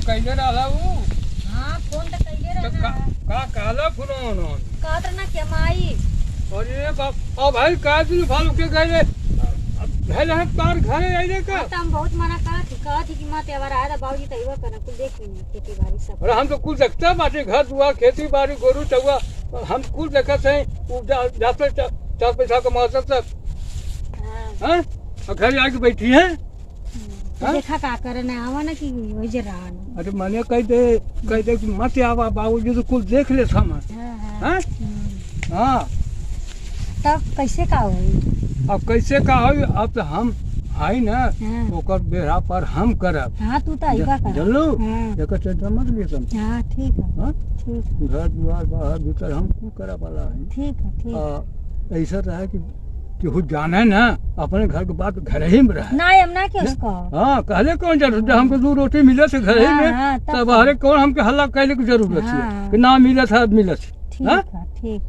कइले रहला उ। हां फोन त कइले रहना। का कहला फोन कहत ना के माई। अरे बाप अब भाई का दिन फालू के गए भेल है तार घरे आइले का। त हम बहुत मना कहत थी कि मत एबार आया बाबूजी त इहो करना कुल देख ली खेती बाड़ी सब। अरे हम तो कुल देखते बाटे घर दुआ खेती बाड़ी गोरू चौवा हम कुल देखत है जाते 4 पैसा कमाते सब। हां और घर आके बैठी है देखा का करे ना आवा ना कि वही जे रहन। अरे माने कह दे कि मत आवा बाबूजी तो कुल देख ले सामान। हां हां तब कैसे का होई। अब कैसे का होई अब तो हम आई ना ओकर बेरा पर हम करब। हां तू त आइबा कर चलो एकर चिंता मत लिए तुम। हां ठीक है। हां ठीक घर द्वार बाहर भीतर हम कुल करब वाला है। ठीक है ठीक। ऐसा रहा कि केहू जाने ना अपने घर के बात घर ही में रहे ना हम ना के उसको। हाँ कहले कौन जरूरत है हमको 2 रोटी मिले से घर ही में तब बाहर कौन हमके हल्ला कहले की जरूरत है कि ना मिले था मिले ठीक है ठीक।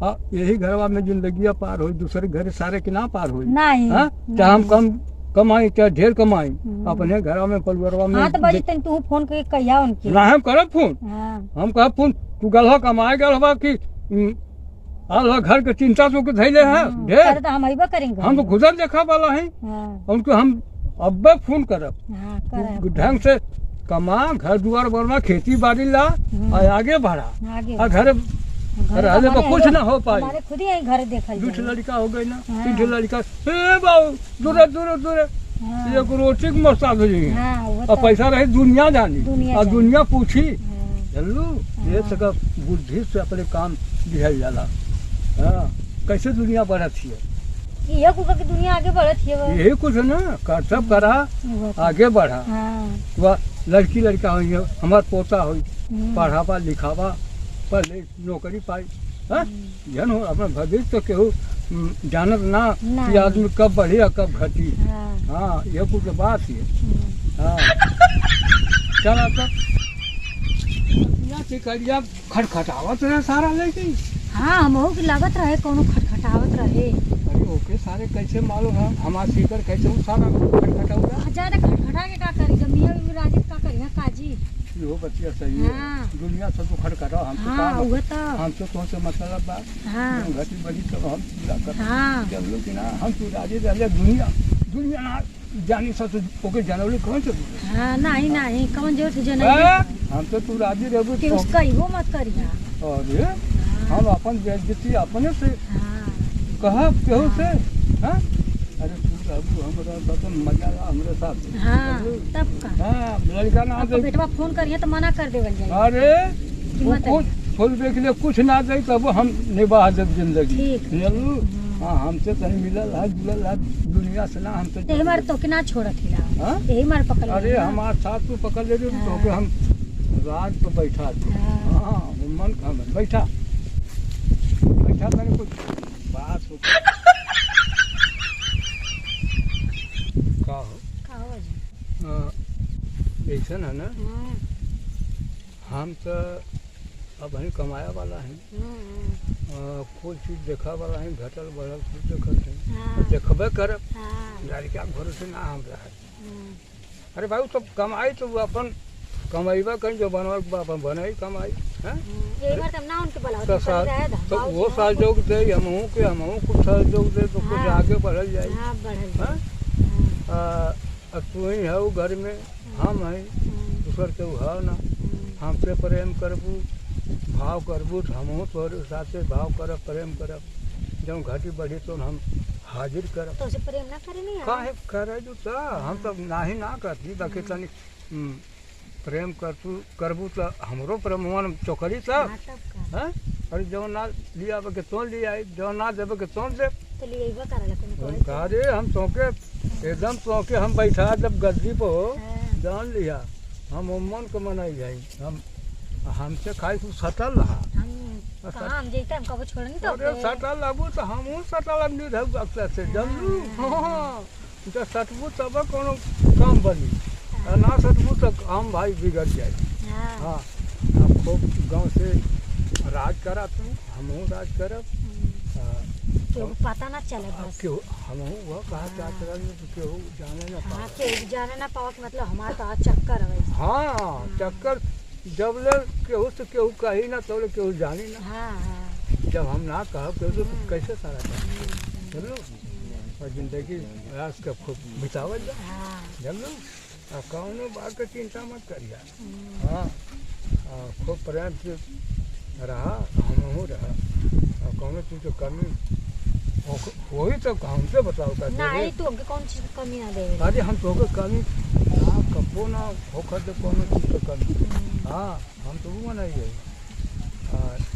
हाँ यही घरवा में जिंदगी पार हो दूसरे घर सारे के ना पार हो नहीं चाहे हम कम कमाई चाहे ढेर कमाई अपने घर में परिवारवा में। हाँ तो बजी तू फोन करके कहिया उनके ना हम करब फोन। हम कहब फोन तू गलवा कमाए गलवा की आल घर के चिंता तो धैले है ढेर तो हम अइबा करेंगे। हम तो गुजर देखा वाला है उनको हम अब फोन करब ढंग से कमा घर दुआर बनवा खेती बाड़ी ला और आगे बढ़ा और घर रहने पर कुछ ना हो पाए। हमारे खुद ही घर देखल 2 लड़का हो गई ना 3 लड़का हे बाबू दूर दूर दूर एक रोटी के मसाल हो जाएंगे और पैसा रहे दुनिया जानी और दुनिया पूछी चलू ये सब बुद्धि से अपने काम दिहल जाला। हाँ कैसे दुनिया बढ़त है ये कुछ की दुनिया आगे बढ़त है यही कुछ ना कर्तव्य करा आगे बढ़ा। वह लड़की लड़का हुई हमार पोता हुई पढ़ावा लिखावा पढ़े नौकरी पाई जन हो अपना भविष्य तो केहू जानत ना कि आदमी कब बढ़ी और कब घटी। हाँ ये कुछ बात है। हाँ चला तब करिया खटखटावत रहे सारा लेकिन। हाँ हम की लागत रहे कोनो खटखटावत रहे। अरे ओके सारे कैसे मालूम है हमार सीकर कैसे वो सारा खटखटाऊगा ज्यादा खटखटा के का करी जब मियां भी राजी का करी है काजी यो बच्चा सही है दुनिया सब तो खटखटाओ हम तो हम तो कौन से मतलब बा घटी बड़ी सब हम पूरा कर चलो कि ना हम तो राजी रहे दुनिया ना जानी सब ओके जानवली कौन से। हां नहीं कौन जो जनाई हम तो तू राजी रहबू कि उसका वो मत करिया। अरे हम अपन बेइज्जती अपने से कहब केहू से। हां अरे तू रहबू हमरा बतन मजा हमरे साथ। हां तब का हां लड़का ना दे बेटवा फोन करिए तो मना कर देवल जाए। अरे कुछ फूल देख ले कुछ ना दे तब हम निभा दे जिंदगी चलू। हाँ हमसे तनी मिलल है जुलल है दुनिया से ना हम तो यही मार तो के ना छोड़त हिला यही मार पकड़। अरे हमार साथ तो पकड़ ले तो के हम रात पे बैठा दे। हां मन खाम बैठा मैंने कुछ बात हो का हो ऐसा है ना हम तो अब हम कमाया वाला है कुछ चीज देखा वाला है घटल बढ़ल कुछ देखत है देखबे करब गाड़ी के भरोसे ना हम रह। अरे भाई तो कमाई तो अपन कमाईबा कहीं जो बनवा अपन बनाई कमाई है तो वो सहयोग दे हमहू के हमहू कुछ सहयोग दे तो कुछ आगे बढ़ल जाए। तू ही है घर में हम है दूसर के है ना हमसे प्रेम करबू भाव करबू तो हमहू तोहरे साथे भाव करब प्रेम करब जब घटी बढ़ी तो हम हाजिर करब। तो से प्रेम ना करे नहीं काहे करे जो ता हम तो नाही ना करती बाकी तनी प्रेम करबू तो हमरो प्रेमवन चोकरी सब हैं। अरे जो ना लिया के तो लिया जो ना देबे के तो दे तो लिएबा करला कोनो कह रे हम तोके एकदम तोके हम बैठा जब गद्दी पे जान लिया हम मन को मनाई जाई हम हमसे खाई तू सटल रहा हम जेते हम कबो छोड़नी तो अरे सटल लगू तो हमहू सटल नहीं रहू अक्सर से जल्लू। हां तो सटबू तब कोनो काम बनी ना सटबू तो हम भाई बिगड़ जाए। हाँ अब खूब गाँव से राज करा तू हमहू राज करब केहू पता ना चले बस। क्यों हम वो कहा क्या चल तो क्यों जाने ना हाँ पाओ। केहू जाने ना पाओ कि मतलब हमारा तो आज चक्कर है वैसे। हाँ चक्कर जब ले केहू से केहू कही ना तो केहू जानी ना। हाँ हाँ जब हम ना कहो केहू तो कैसे सारा चलो और जिंदगी रास के खूब बितावल जा हाँ चलो और कौनो बात की चिंता मत करिए। हाँ खूब प्रेम से रहा हम रहा और कौनो चीज़ की कमी वही तो हमसे बताओ का नहीं तो हमके कौन चीज की कमी ना देवे। अरे हम तो कमी ना कबो ना होकर दे कोनो चीज़ की कमी। हाँ हम तो वो नहीं है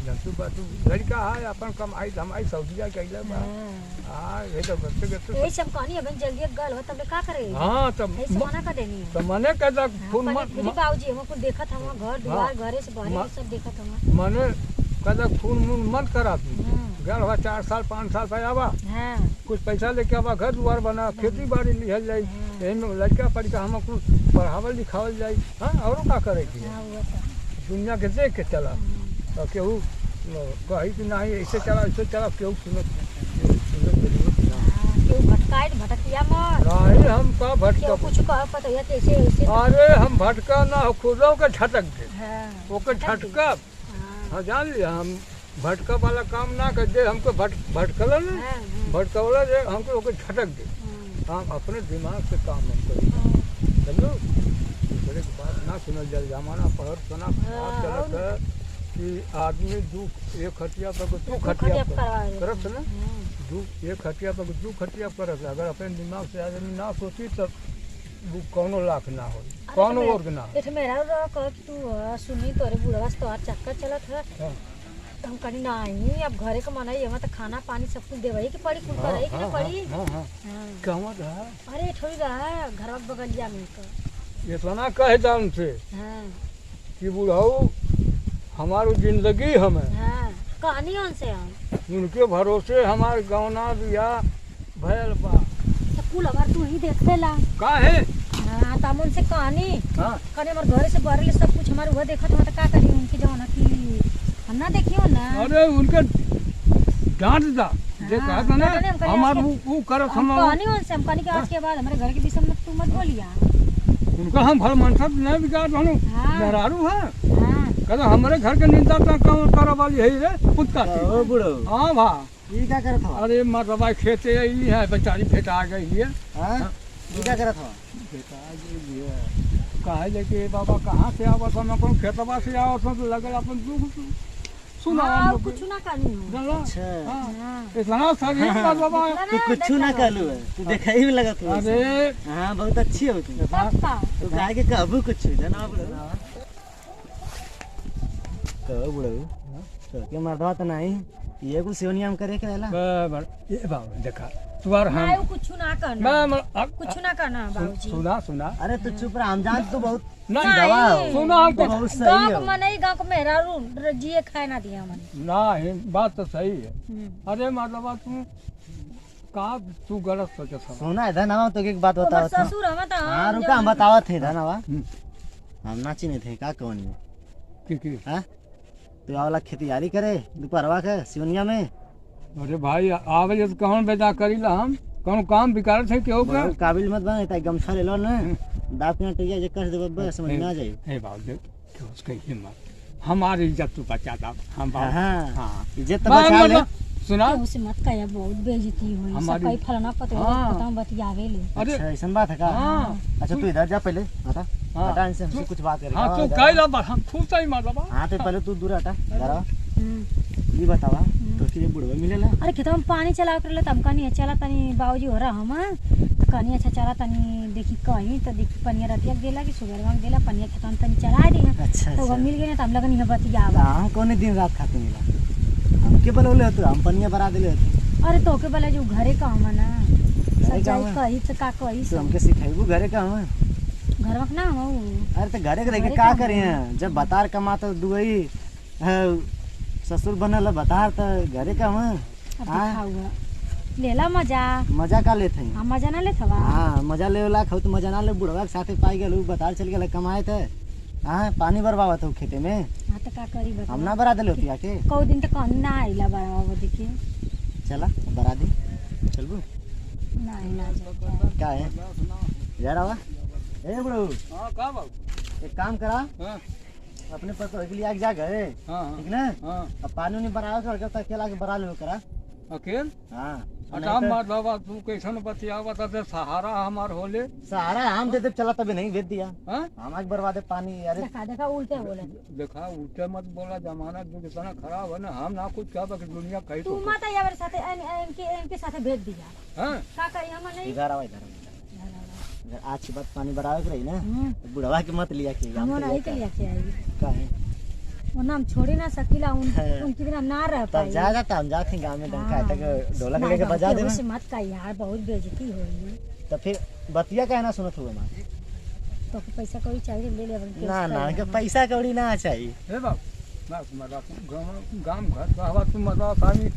जंतु बातु लड़का है अपन कमाई धमाई सऊदिया कैला बा। हाँ ये तो बच्चे के यही सब कहानी अब जल्दी गल हो तब का करे। हाँ तब यही सब मना कर देनी है। तो मने कहता फोन मेरी बाबूजी हम कुछ देखत हम घर द्वार घरे से बाहर सब देखत हम। मने कहता फोन मत करा तू गल हुआ 4 साल 5 साल पे आवा हाँ कुछ पैसा लेके आवा घर द्वार बना खेती बाड़ी लिहल जाई यही में लड़का पढ़ हम कुछ पढ़ावल लिखावल जाई। हाँ और का करे की हाँ वो तो दुनिया के देख के चला और केहू कही कि नहीं ऐसे चला केहू सुनो केहू भटकाए भटकिया मत। नहीं हम का केहू भटका कुछ कह पता है कैसे ऐसे। अरे हम भटका ना खुदों के झटक दे हाँ ओके झटका। हाँ हाँ जान लिया हम भटका वाला काम ना कर दे हमको भटकल ना हाँ भटकवला दे हमको ओके झटक दे। हम अपने दिमाग से काम हम करें चलो दूसरे की बात ना सुनल जाए जमाना पहर सुना चलत है कि आदमी एक खटिया पर दू खटिया पर करत ना एक खटिया पर दू खटिया करत अगर अपने दिमाग से आदमी ना सोची तब वो कौनो लाख ना हो कौनो और ना हो। इठ मेरा रो कह कि तू सुनी तोरे बुढ़वा से तोहार चक्कर चलत है। हाँ, हम कहीं नहीं अब घरे का मनाई है तो खाना पानी सब कुछ देवही के पड़ी कुल करे कि ना पड़ी। हाँ, हाँ, हाँ। कहवा रहा अरे थोड़ी रहा घर बगलिया में का। इतना कहे दाम से हाँ कि बुढ़ाऊ हमारी जिंदगी हमें हाँ कहानी उनसे हम उनके भरोसे हमारे गौना बिया भयल बा तो कुल अगर तू ही देख लेला का है। हाँ तब उनसे कहानी हाँ कने हमारे घरे से बरले सब कुछ हमारे वह देखत हो तो का करी उनकी जवाना की हम ना देखियो ना। अरे उनके डांट दा देखा था ना डांटने हम कहीं हमार आज वो करत हम हम कहानी उनसे हम कहानी के आज के बाद हमारे घर के विषय में तू मत बोलिया। उनका हम भल मनसत नहीं बिगाड़ रहनु हाँ। मेहरारू है हाँ कहते हमारे घर के निंदा तो कौन करे वाली है रे पुत्ता ओ बुढ़ो हाँ भा ये क्या करत हो? अरे मतलब खेते यही है बेचारी फेटा गई है हाँ ये क्या करत हो? फेटा गई है कहा लेके बाबा कहाँ से आवत हम अपन खेतवा से आवत हम तो लगल अपन दुख सुना हम हाँ लोग कुछ ना करनी हो। जानला? अच्छा हाँ हाँ इतना सारी बात बाबा तू कुछ ना कहलू है तू देखा ही लगा तू अरे हाँ बहुत अच्छी हो तू तब का तू कहे के कहबू कुछ जाना बुढ़ो कहो बुढ़ो तो के मर्दवा तो नहीं ये कुछ सेवनिया में करे के रहला बराबर ये बाबा देखा तुआर हम नहीं कुछ ना करना मैं कुछ ना करना बाबूजी। सुना सुना अरे तू चुप रह हम जान तू बहुत नहीं दवा हो सुना हमको बहुत सही गाँव हो के मनाई गाँव के मेहरा जिए खाए ना दिया हमने। नहीं बात तो सही है अरे मतलब तू कहा तू गलत सोचे सब सुना है धनवा तो एक बात हमार बताओ था ससुर हम तो हाँ रुका हम बतावत थे धनवा हम्म। हम नाची नहीं थे का कौन में की हाँ तू आवला खेतीबाड़ी करे दोपहरवा के सिवनिया में अरे भाई आवे तो कौन बेजा करीला हम कौन काम बिकार थे क्यों का बहुत काबिल मत बने ताकि गमछा ले लो ना दाप के टैया जे कर दे बस समझ में आ जाए हे बाबू देख क्यों उसके हिम्मत हमारी इज्जत तू बचा दा हम बाबू हाँ हाँ इज्जत तो बचा ले सुना उसे मत कहिया बहुत बेइज्जती हुई हमारी- सब कई फलना पता हाँ। पता बतियावे ले। अरे अच्छा ऐसा बात है का हाँ। अच्छा तू इधर जा पहले हटा हाँ। हटा इनसे हमसे कुछ बात करें हाँ तू कह ला बात हम खूब सही मतलब हाँ तो पहले तू दूर हटा जरा हम्म। ये बतावा तो कि बुढ़वा मिलेला अरे खेतवा में पानी चला कर ले तब कनी चला तनी बाबूजी हो रहा हम तो कनी अच्छा चला तनी देखी कहीं तो देखी पनिया रतिया गेला कि सुगरवा गेला पनिया खेतवा में तनी चला दी अच्छा तो वो अच्छा मिल गए ना तो हम लगन यहाँ बतियावा। हाँ कौन दिन रात खाते मिला हमके बोले हो तो हम पनिया बरा दिले हो अरे तोके बोला जो घरे का हम ना घरे का सजाई हम? कही तो का कही तो हमके सिखाइबू घरे का हम घरवा के ना हम अरे तो घरे के रह के घरे का का करें जब बतार कमा तो दुई ससुर बनल है बतार तो घरे का हम अब हाँ। दिखाऊगा लेला मजा मजा का लेते हैं हम मजा ना लेत हवा। हाँ मजा ले वाला खाऊ तो मजा ना ले बुढ़वा के साथे पाई गेल बतार चल गेल कमाए थे हाँ पानी बरबावत हो खेते में हाँ तो का करी बता हम ना बरा दिले होती आके कौ दिन तो कहीं ना आइला बड़ा देखिए चला बरा दी चलबू नहीं ना जाता क्या है जा रहा ए बड़ू हाँ का बाबू एक काम करा हाँ अपने पतो के लिए आग जा गए हाँ ठीक ना हाँ अब पानी नहीं बराबर कर करता अकेला के बरा लो करा अकेल हाँ अच्छा मतलब तू कैसन बतिया बता दे सहारा हमार होले सहारा हम दे चला तभी नहीं भेज दिया हाँ हम आग बर्बादे पानी अरे देखा देखा उल्टे बोले देखा उल्टे मत बोला जमाना जो कितना खराब है ना हम ना कुछ क्या बाकी दुनिया कही तू तो माता या मेरे साथे इनके साथे भेज दिया हाँ का करी हम नहीं इधर आवा इधर आज की बात पानी बराबर रही ना तो बुढ़वा के मत लिया के हम नहीं के लिए चाहिए का है वो नाम छोड़ी ना सकीला उनके बिना ना रह तब पाई जा जाता हम जाते गांव में डंका तक ढोलक लेके बजा दे से मत का यार बहुत बेइज्जती होई तो फिर बतिया कहना सुनत हुए मां तो पैसा कौड़ी चाहिए ले ले अपन ना ना के पैसा कौड़ी ना चाहिए हे बाबू ना मजा गांव घर कहवा तू मजा पानी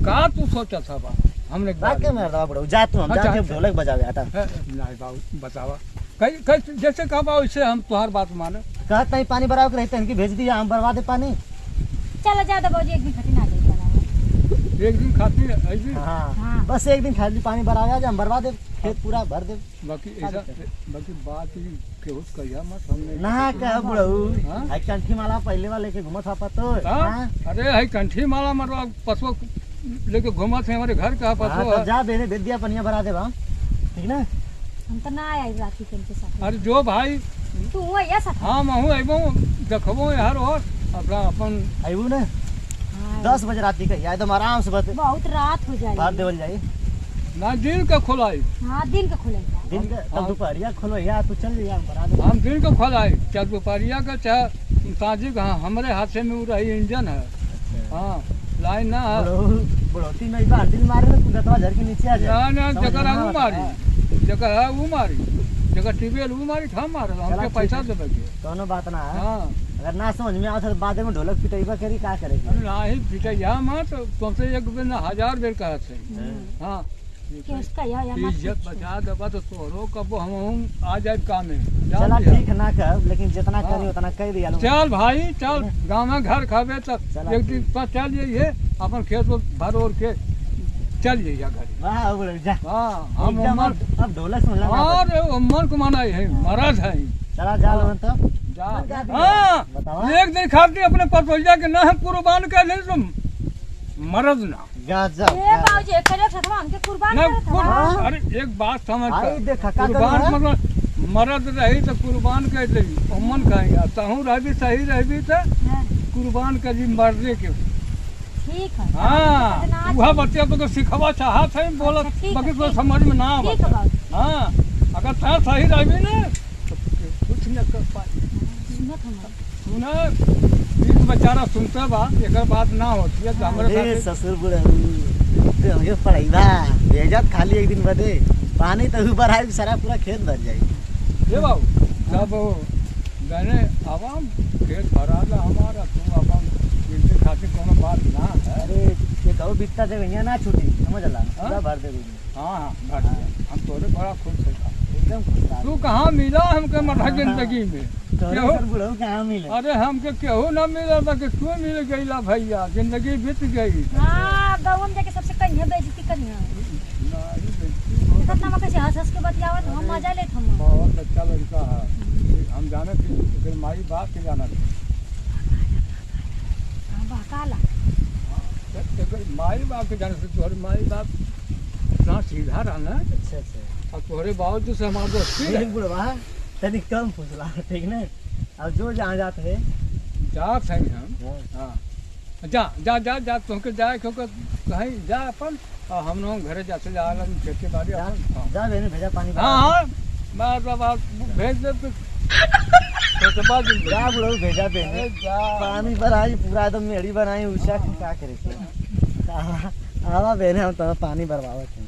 का तू सोचा था बा हमने बात के मार दवा पड़ो जा तू हम अच्छा, जाके ढोलक बजावे हटा नहीं बाबू बतावा कई कई जैसे कहा बाबू इससे हम तुम्हार बात माने कहत नहीं पानी बराबर के रहते इनकी भेज दिया हम बर्बादे पानी चलो ज्यादा बाबूजी एक दिन खटी ना दे चला एक दिन खाती ऐसी हां हाँ। बस एक दिन खाली पानी बराबर आ जा हम बर्बादे खेत पूरा भर दे बाकी ऐसा बाकी बात ही केहू कहिया मत हमने ना कह बुढ़ऊ हाँ? आई कंठी माला पहले वाले के घुमत था पतो हाँ? हां अरे है कंठी माला मतलब पशु लेके घुमा थे हमारे घर का पशु तो जा बेने भेज दिया पनिया भरा दे बा ठीक ना हम तो ना आई राती के इनके साथ अरे जो भाई तू हुआ या साथ हाँ महू अबो देखबो यार और अपना अपन आईबू ना 10 बजे राती का याद हम आराम से बस बहुत रात हो जाएगी भर देवल जाई ना दिन का खोलाई हाँ दिन का खुलेगा दिन का तब दोपहरिया खोलो या तू चल जा बरा दे हम दिन का खोलाई चाहे दोपहरिया का चाहे साझी का हमारे हाथ में वो रही इंजन है हाँ लाइन ना है बुढ़ौती में बार दिन मारे ना कुदतवा झर के नीचे आ जा ना जगह है वो मारी जगह है वो मारी जगह टीवीएल वो मारी हम मारे हमके पैसा देवे के दोनों बात ना है हाँ अगर ना समझ में आवत तो बाद में ढोलक पिटैबा करी का करेगी अरे ना ही पिटैया मत तुमसे एक दिन 1000 बेर कहा से हाँ कि उसका या मत इज्जत पूछो। बचा देबा तो तोरो कबो हम आ जाए काम में चला ठीक ना कर लेकिन जितना करी उतना कह दिया चल भाई चल गाँव में घर खावे तब चला एक दिन पर चल जाइए अपन खेत को भर ओर के चल जाइए घर वाह बोल जा हाँ हम एकदम उमर अब ढोलक सुन लगा और उमर को मनाई है मरद है चला जा लो तब जा बतावा। हाँ एक दिन खाती अपने पतोजा के ना है कुर्बान कर ले तुम मरद ना गजब ए बाबूजी एक करे साथ हमके कुर्बान ना करत कुर- हवा अरे एक बात समझ आई कर देखा का कुर्बान कर मतलब मरद रही तो कुर्बान कर दी उमन कहेंगे तहू रहबी सही रहबी तो हाँ, कुर्बान कर दी मरने के ठीक है हाँ वह बच्चे तो सिखवा चाहत है बोला अच्छा, ठीक है, बाकी तो ठीक। समझ में ना ठीक है आवत बाबूजी हाँ अगर था सही रहबी ना तो कुछ न कर पाई सुनत हम सुना बीच बेचारा सुनते बा एक बात ना होती है तो हमारे ए साथ ससुर बुढ़ऊ ते हमके पढ़ाईबा भेजत खाली एक दिन बदे पानी तो ऊपर आई सारा पूरा खेत भर जाई ये बाबू जब गने आवाम खेत भरा ला हमारा तुम अपन गिनती खातिर कोनो बात ना है अरे ये कहो बित्ता जगह यहाँ ना छूटी समझ ला पूरा भर दे दूंगी हाँ हाँ भर दिया। हम तोरे बड़ा खुश है एकदम खुश रहा तू कहाँ मिला हमके मठा जिंदगी में तोरे केहू सर बुढ़ऊ कहाँ मिले अरे हमके केहू ना मिला था कि तू मिल गईला भैया जिंदगी बीत गई हाँ गाँव में जाके सबसे कन्या बेइज्जती कन्या नहीं बेटी, कितना में कैसे हंस हंस के बतियावत हम मजा लेत हम बहुत अच्छा लड़का है हम जाने थे फिर माई बाप के जाना थे हाँ बहकाला माई बाप के जाने से तुम्हारे माई बाप इतना सीधा रहना अच्छा अच्छा और तुम्हारे बावजूद से हमारे दोस्ती ठीक बुढ़वा तनी कम फुसला ठीक ना अब जो जहाँ जाते है जात हैं हम हाँ जा जा जा जा तुमके जाए क्योंकि कहीं जा अपन और हम लोग घरे जाते जा खेती बाड़ी जा अपन हाँ। जा बेने भेजा पानी हाँ हाँ मैं आप भेज दे तो बाद में जा बुढ़ऊ भेजा बेने अरे जा पानी भराई पूरा एकदम मेड़ी बनाई उषा क्या करे आवा बेने हम तो पानी भरवावत हैं